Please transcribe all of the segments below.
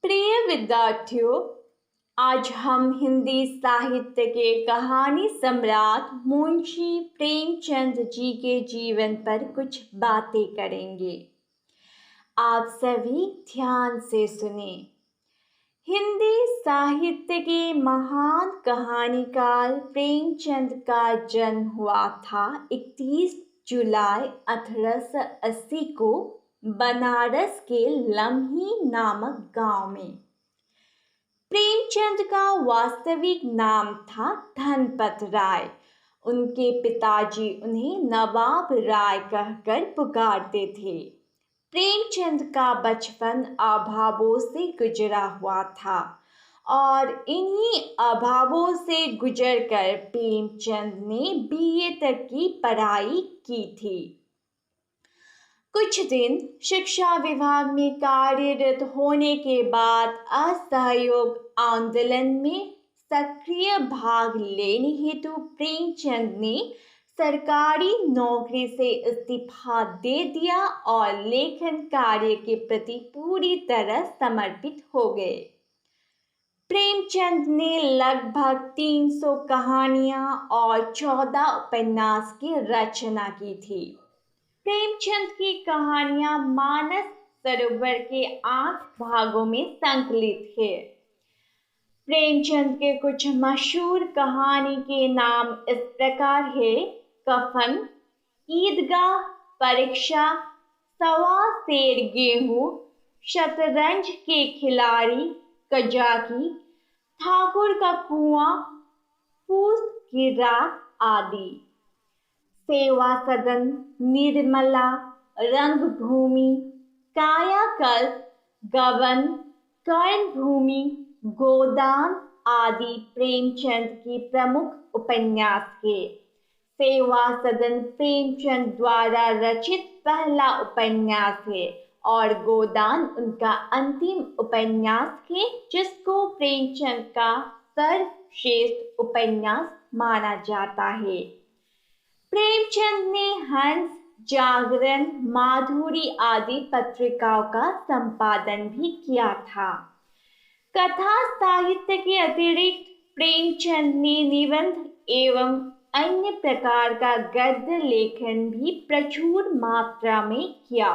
प्रिय विद्यार्थियों, आज हम हिंदी साहित्य के कहानी सम्राट मुंशी प्रेमचंद जी के जीवन पर कुछ बातें करेंगे। आप सभी ध्यान से सुने। हिंदी साहित्य के महान कहानीकार प्रेमचंद का जन्म हुआ था 31 जुलाई 1880 को बनारस के लम्ही नामक गांव में। प्रेमचंद का वास्तविक नाम था धनपत राय। उनके पिताजी उन्हें नवाब राय कहकर पुकारते थे। प्रेमचंद का बचपन अभावों से गुजरा हुआ था और इन्हीं अभावों से गुजरकर प्रेमचंद ने बीए तक की पढ़ाई की थी। कुछ दिन शिक्षा विभाग में कार्यरत होने के बाद असहयोग आंदोलन में सक्रिय भाग लेने हेतु प्रेमचंद ने सरकारी नौकरी से इस्तीफा दे दिया और लेखन कार्य के प्रति पूरी तरह समर्पित हो गए। प्रेमचंद ने लगभग 300 कहानियां और 14 उपन्यास की रचना की थी। प्रेमचंद की कहानियां मानस सरोवर के 8 भागों में संकलित है। प्रेमचंद के कुछ मशहूर कहानी के नाम इस प्रकार है: कफन, ईदगाह, परीक्षा, सवा सेर गेहूं, शतरंज के खिलाड़ी, कजाकी, ठाकुर का कुआं, फूस की रात आदि। सेवा सदन, निर्मला, रंगभूमि, कायाकल्प, गबन, कर्णभूमि, गोदान आदि प्रेमचंद की प्रमुख उपन्यास है। सेवा सदन प्रेमचंद द्वारा रचित पहला उपन्यास है और गोदान उनका अंतिम उपन्यास है, जिसको प्रेमचंद का सर्वश्रेष्ठ उपन्यास माना जाता है। प्रेमचंद ने हंस, जागरण, माधुरी आदि पत्रिकाओं का संपादन भी किया था। कथा साहित्य के अतिरिक्त प्रेमचंद ने निबंध एवं अन्य प्रकार का गद्य लेखन भी प्रचुर मात्रा में किया।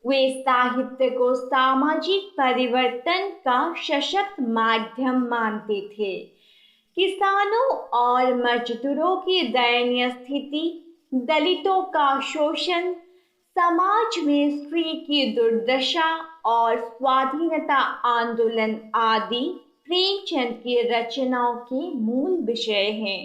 वे साहित्य को सामाजिक परिवर्तन का सशक्त माध्यम मानते थे। किसानों और मजदूरों की दयनीय स्थिति, दलितों का शोषण, समाज में स्त्री की दुर्दशा और स्वाधीनता आंदोलन आदि प्रेमचंद की रचनाओं के मूल विषय हैं।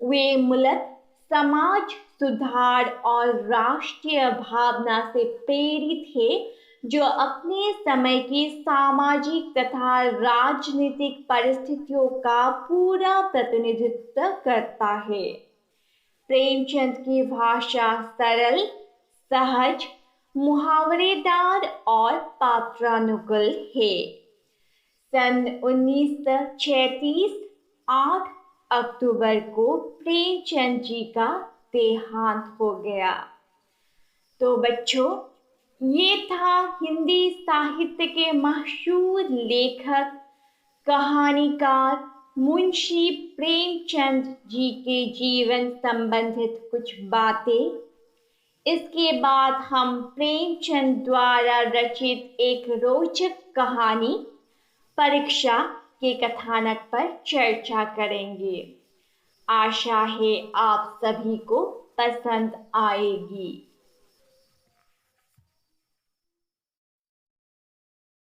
वे मूलतः समाज सुधार और राष्ट्रीय भावना से प्रेरित थे, जो अपने समय की सामाजिक तथा राजनीतिक परिस्थितियों का पूरा प्रतिनिधित्व करता है। प्रेमचंद की भाषा सरल, सहज, मुहावरेदार और पात्रानुकूल है। सन 1936 8 अक्टूबर को प्रेमचंद जी का देहांत हो गया। तो बच्चों, ये था हिंदी साहित्य के मशहूर लेखक, कहानीकार मुंशी प्रेमचंद जी के जीवन संबंधित कुछ बातें। इसके बाद हम प्रेमचंद द्वारा रचित एक रोचक कहानी परीक्षा के कथानक पर चर्चा करेंगे। आशा है आप सभी को पसंद आएगी।